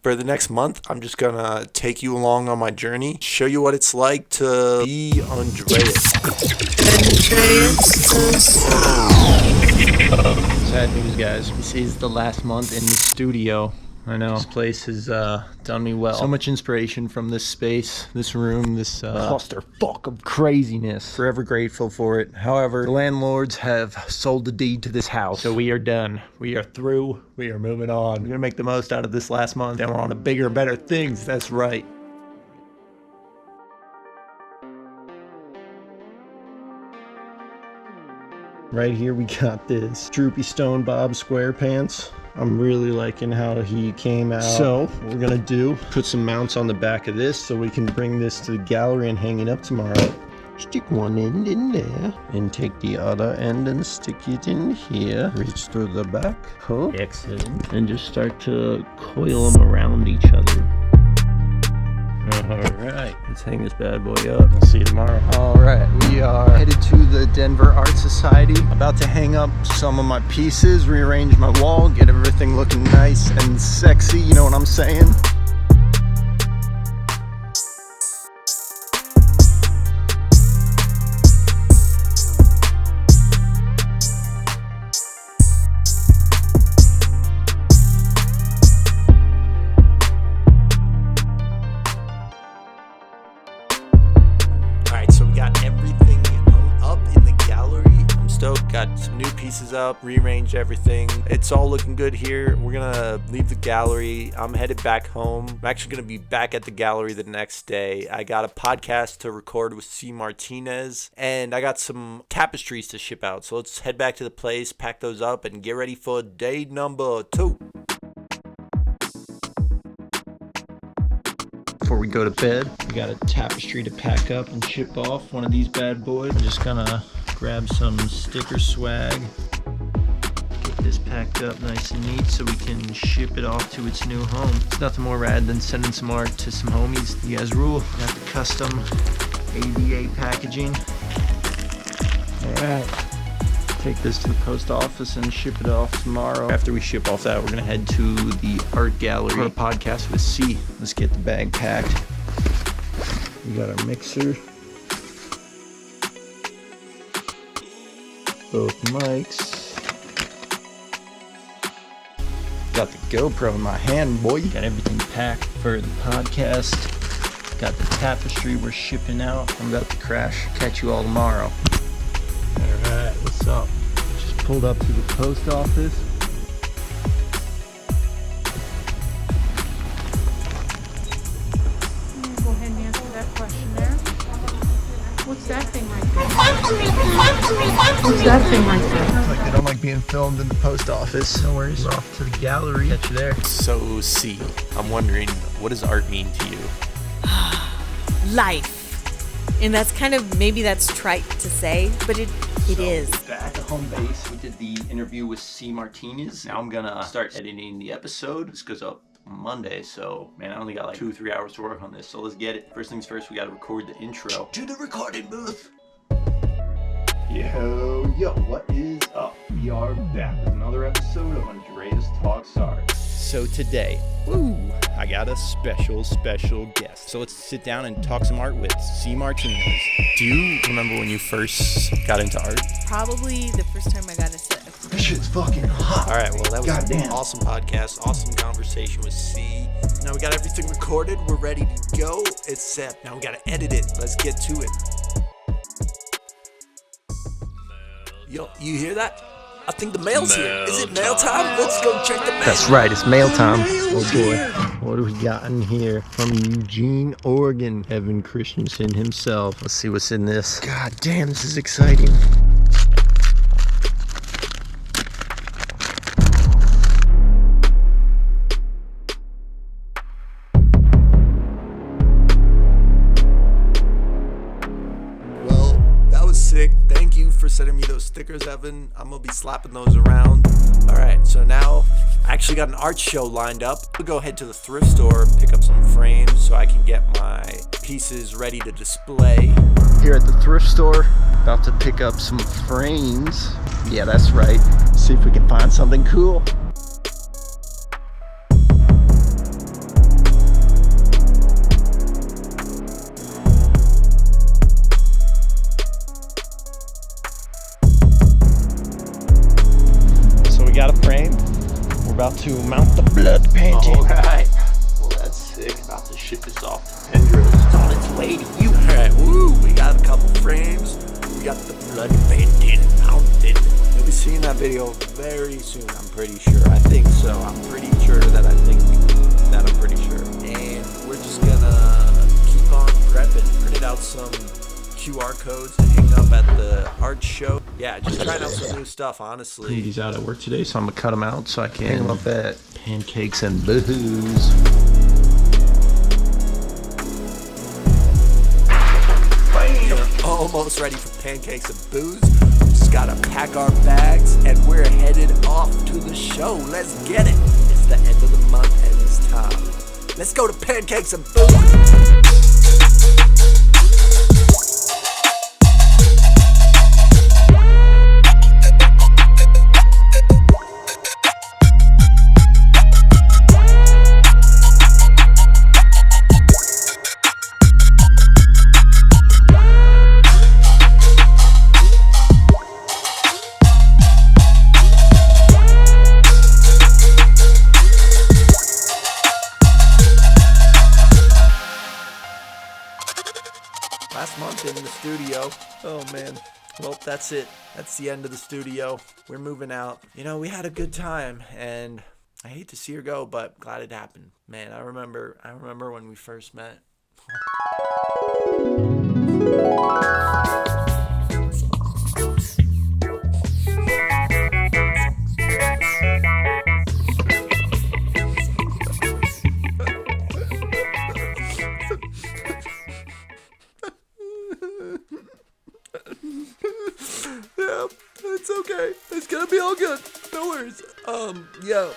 For the next month, I'm just gonna take you along on my journey, show you what it's like to be Andreas. Sad news, guys. This is the last month in the studio. I know. This place has done me well. So much inspiration from this space, this room, this clusterfuck of craziness. Forever grateful for it. However, the landlords have sold the deed to this house. So we are done. We are through. We are moving on. We're going to make the most out of this last month. And we're on to bigger, better things. That's right. Right here we got this Droopy Stone Bob SquarePants. I'm really liking how he came out. So what we're gonna do, put some mounts on the back of this so we can bring this to the gallery and hang it up tomorrow. Stick one end in there and take the other end and stick it in here. Reach through the back. Oh, excellent. And just start to coil them around each other. Alright, let's hang this bad boy up. I'll see you tomorrow. Alright, we are headed to the Denver Art Society. About to hang up some of my pieces, rearrange my wall, get everything looking nice and sexy, you know what I'm saying? Got some new pieces up, rearranged everything. It's all looking good here. We're gonna leave the gallery. I'm headed back home. I'm actually gonna be back at the gallery the next day. I got a podcast to record with C. Martinez, and I got some tapestries to ship out. So let's head back to the place, pack those up, and get ready for day number 2. Before we go to bed, we got a tapestry to pack up and ship off. One of these bad boys. I'm just gonna grab some sticker swag, get this packed up nice and neat so we can ship it off to its new home. It's nothing more rad than sending some art to some homies. You guys rule. Got the custom ADA packaging. Alright, take this to the post office and ship it off tomorrow. After we ship off that, we're gonna head to the art gallery for a podcast with C. Let's get the bag packed. We got our mixer, both mics. Got the GoPro in my hand, boy. Got everything packed for the podcast. Got the tapestry we're shipping out. I'm about to crash. Catch you all tomorrow. Alright, what's up? Just pulled up to the post office. Go ahead and answer that question there. What's that thing right there? What's that thing right there? Like they don't like being filmed in the post office. No worries. We're off to the gallery. Catch you there. So, C, I'm wondering, what does art mean to you? Life. And that's kind of, maybe that's trite to say, but it is. Back at home base, we did the interview with C. Martinez. Now I'm gonna start editing the episode. This goes up Monday, so man, I only got like 2-3 hours to work on this, so let's get it. First things first, we gotta record the intro to the recording booth. Yo, what is up? We are back with another episode of AndreasTalksArt. So today, I got a special guest. So let's sit down and talk some art with C. Martinez. Do you remember when you first got into art? Probably the first time I got a set. This shit's fucking hot. All right, well, that was Goddamn. an awesome podcast, awesome conversation with C. Now we got everything recorded. We're ready to go, except now we got to edit it. Let's get to it. Yo, you hear that? I think the mail's here. Is it mail time? Let's go check the mail. That's right, it's mail time. Oh boy, what do we got in here? From Eugene, Oregon, Evan Christensen himself. Let's see what's in this. God damn, this is exciting. For sending me those stickers, Evan. I'm gonna be slapping those around. All right, so now I actually got an art show lined up. We'll go head to the thrift store, pick up some frames so I can get my pieces ready to display. Here at the thrift store, about to pick up some frames. Yeah, that's right. See if we can find something cool. to mount the blood painting. Alright. Well, that's sick. About to ship this off to Andreas. It's on its way to you. Alright, woo! We got a couple frames. We got the blood painting mounted. You'll be seeing that video very soon, I'm pretty sure. I think so. I'm pretty sure that I'm pretty sure. And we're just gonna keep on prepping. Printed out some QR codes to hang up at the art show. Yeah, just trying out some new stuff, honestly. He's out at work today, so I'm gonna cut him out so I can hang him up at Pancakes and Booze. Almost ready for pancakes and booze. Just gotta pack our bags and we're headed off to the show. Let's get it. It's the end of the month and it's time. Let's go to pancakes and booze. Last month in the studio. Oh man. Well, that's it. That's the end of the studio. We're moving out. You know, we had a good time and I hate to see her go, but glad it happened. Man, I remember when we first met. Yeah, it's okay. It's gonna be all good. No worries. Yeah.